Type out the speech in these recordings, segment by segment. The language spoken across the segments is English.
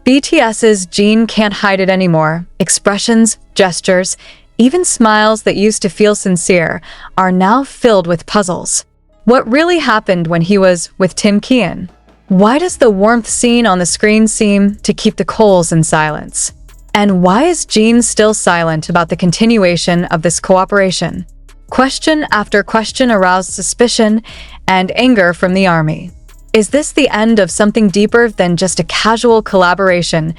BTS's Jin can't hide it anymore. Expressions, gestures, even smiles that used to feel sincere are now filled with puzzles. What really happened when he was with Tim Kian? Why does the warmth seen on the screen seem to keep the coals in silence? And why is Jin still silent about the continuation of this cooperation? Question after question aroused suspicion and anger from the army. Is this the end of something deeper than just a casual collaboration?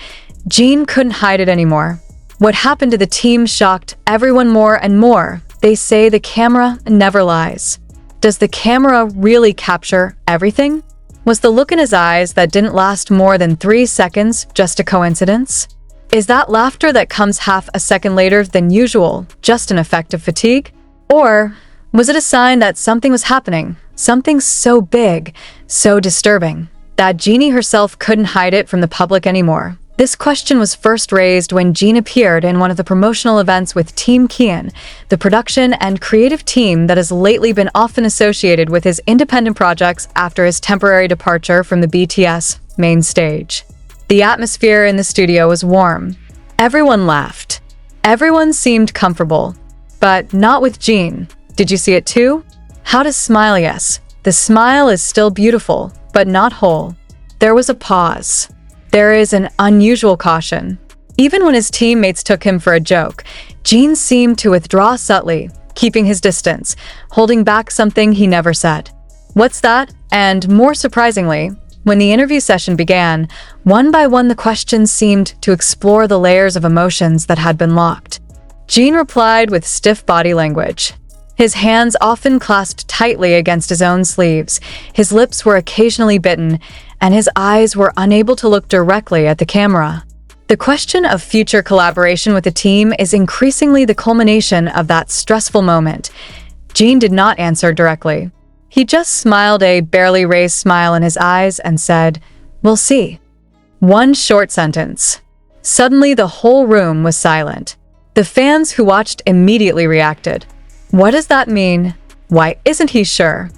Jin couldn't hide it anymore. What happened to the team shocked everyone more and more. They say the camera never lies. Does the camera really capture everything? Was the look in his eyes that didn't last more than 3 seconds just a coincidence? Is that laughter that comes half a second later than usual just an effect of fatigue? Or was it a sign that something was happening, something so big, so disturbing, that Jeannie herself couldn't hide it from the public anymore? This question was first raised when Jin appeared in one of the promotional events with Team Kian, the production and creative team that has lately been often associated with his independent projects after his temporary departure from the BTS main stage. The atmosphere in the studio was warm. Everyone laughed. Everyone seemed comfortable. But not with Jin. Did you see it too? How to smile, yes. The smile is still beautiful, but not whole. There was a pause. There is an unusual caution. Even when his teammates took him for a joke, Jin seemed to withdraw subtly, keeping his distance, holding back something he never said. What's that? And more surprisingly, when the interview session began, one by one the questions seemed to explore the layers of emotions that had been locked. Jin replied with stiff body language. His hands often clasped tightly against his own sleeves, his lips were occasionally bitten, and his eyes were unable to look directly at the camera. The question of future collaboration with the team is increasingly the culmination of that stressful moment. Jin did not answer directly. He just smiled, a barely raised smile in his eyes, and said, "We'll see." One short sentence. Suddenly, the whole room was silent. The fans who watched immediately reacted. What does that mean? Why isn't he sure?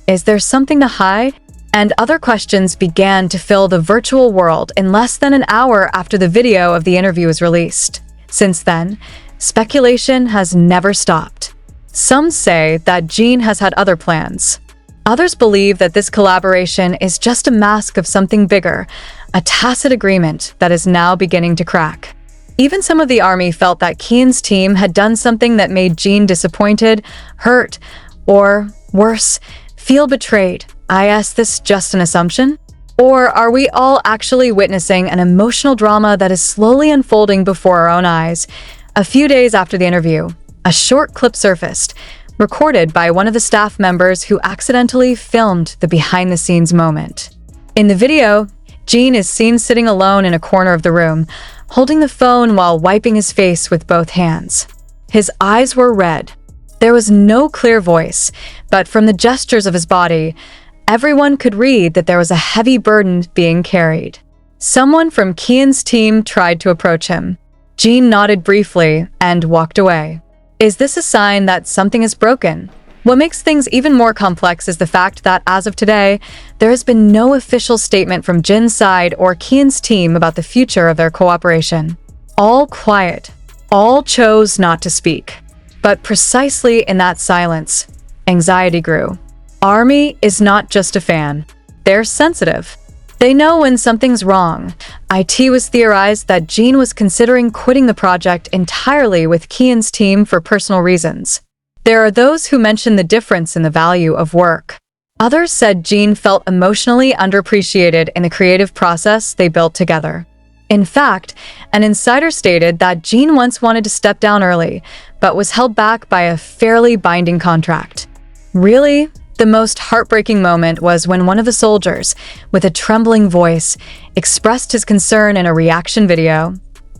Is there something to hide? And other questions began to fill the virtual world in less than an hour after the video of the interview was released. Since then, speculation has never stopped. Some say that Jin has had other plans. Others believe that this collaboration is just a mask of something bigger, a tacit agreement that is now beginning to crack. Even some of the army felt that Kian's team had done something that made Jin disappointed, hurt, or, worse, feel betrayed. Is this just an assumption? Or are we all actually witnessing an emotional drama that is slowly unfolding before our own eyes? A few days after the interview, a short clip surfaced, recorded by one of the staff members who accidentally filmed the behind-the-scenes moment. In the video, Jin is seen sitting alone in a corner of the room, holding the phone while wiping his face with both hands. His eyes were red. There was no clear voice, but from the gestures of his body, everyone could read that there was a heavy burden being carried. Someone from Kian's team tried to approach him. Jin nodded briefly and walked away. Is this a sign that something is broken? What makes things even more complex is the fact that, as of today, there has been no official statement from Jin's side or Kian's team about the future of their cooperation. All quiet. All chose not to speak. But precisely in that silence, anxiety grew. Army is not just a fan. They're sensitive. They know when something's wrong. IT was theorized that Jin was considering quitting the project entirely with Kian's team for personal reasons. There are those who mention the difference in the value of work. Others said Jin felt emotionally underappreciated in the creative process they built together. In fact, an insider stated that Jin once wanted to step down early, but was held back by a fairly binding contract. Really? The most heartbreaking moment was when one of the soldiers, with a trembling voice, expressed his concern in a reaction video.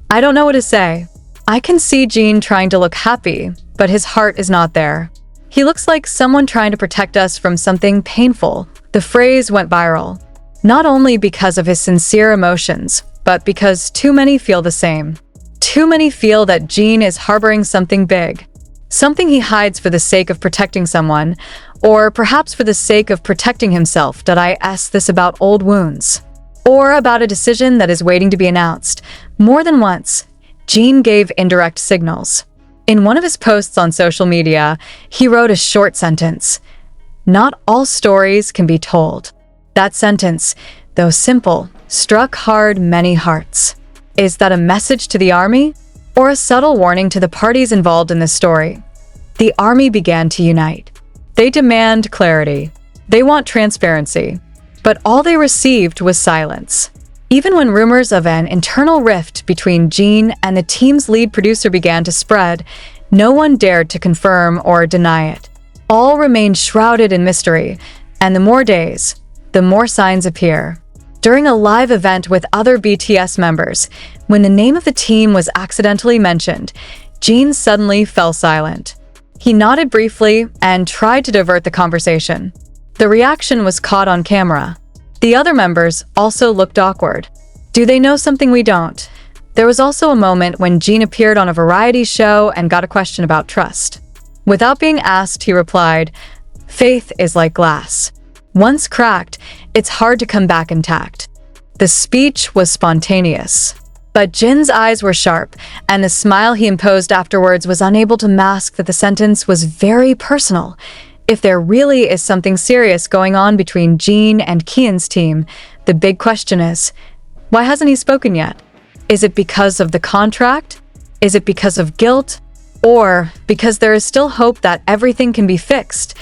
I don't know what to say. I can see Jin trying to look happy, but his heart is not there. He looks like someone trying to protect us from something painful. The phrase went viral, not only because of his sincere emotions, but because too many feel the same. Too many feel that Jin is harboring something big, something he hides for the sake of protecting someone, or perhaps for the sake of protecting himself. Did I ask this about old wounds? or about a decision that is waiting to be announced. More than once, Jin gave indirect signals. In one of his posts on social media, he wrote a short sentence: "Not all stories can be told." That sentence, though simple, struck hard many hearts. Is that a message to the army, or a subtle warning to the parties involved in this story? The army began to unite. They demand clarity. They want transparency. But all they received was silence. Even when rumors of an internal rift between Jin and the team's lead producer began to spread, no one dared to confirm or deny it. All remained shrouded in mystery, and the more days, the more signs appear. During a live event with other BTS members, when the name of the team was accidentally mentioned, Jin suddenly fell silent. He nodded briefly and tried to divert the conversation. The reaction was caught on camera. The other members also looked awkward. Do they know something we don't? There was also a moment when Jin appeared on a variety show and got a question about trust. Without being asked, he replied, "Faith is like glass. Once cracked, it's hard to come back intact." The speech was spontaneous. But Jin's eyes were sharp, and the smile he imposed afterwards was unable to mask that the sentence was very personal. If there really is something serious going on between Jin and Kian's team, the big question is, why hasn't he spoken yet? Is it because of the contract? Is it because of guilt? Or because there is still hope that everything can be fixed?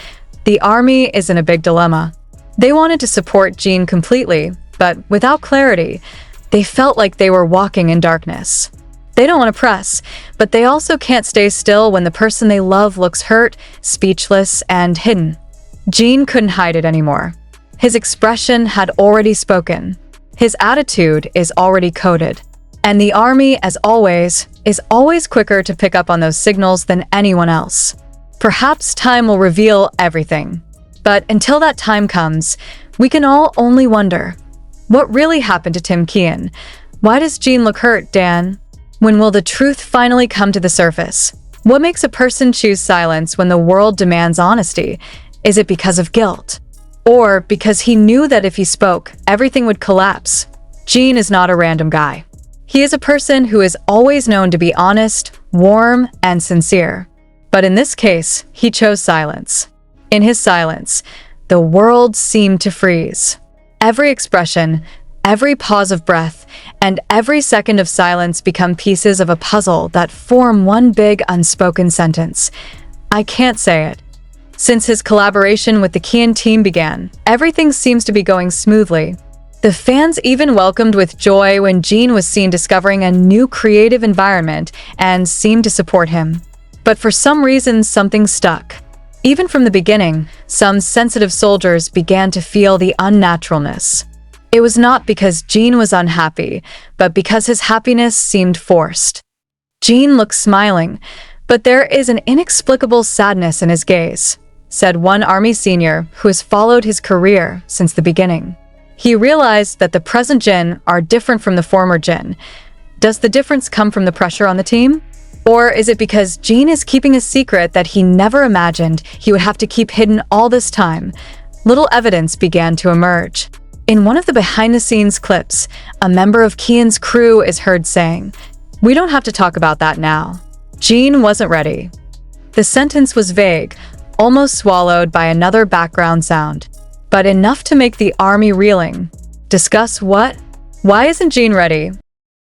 The army is in a big dilemma. They wanted to support Jin completely, but without clarity, they felt like they were walking in darkness. They don't want to press, but they also can't stay still when the person they love looks hurt, speechless, and hidden. Jin couldn't hide it anymore. His expression had already spoken. His attitude is already coded. And the army, as always, is always quicker to pick up on those signals than anyone else. Perhaps time will reveal everything. But until that time comes, we can all only wonder, what really happened to Tim Kian? Why does Jin look hurt, Dan? When will the truth finally come to the surface? What makes a person choose silence when the world demands honesty? Is it because of guilt? Or because he knew that if he spoke, everything would collapse? Jin is not a random guy. He is a person who is always known to be honest, warm, and sincere. But in this case, he chose silence. In his silence, the world seemed to freeze. Every expression, every pause of breath, and every second of silence become pieces of a puzzle that form one big unspoken sentence. I can't say it. Since his collaboration with the Kian team began, everything seems to be going smoothly. The fans even welcomed with joy when Jin was seen discovering a new creative environment and seemed to support him. But for some reason, something stuck. Even from the beginning, some sensitive soldiers began to feel the unnaturalness. It was not because Jin was unhappy, but because his happiness seemed forced. Jin looked smiling, but there is an inexplicable sadness in his gaze, said one army senior who has followed his career since the beginning. He realized that the present Jin are different from the former Jin. Does the difference come from the pressure on the team? Or is it because Jin is keeping a secret that he never imagined he would have to keep hidden all this time? Little evidence began to emerge. In one of the behind-the-scenes clips, a member of Kian's crew is heard saying, "We don't have to talk about that now." Jin wasn't ready. The sentence was vague, almost swallowed by another background sound, but enough to make the army reeling. Discuss what? Why isn't Jin ready?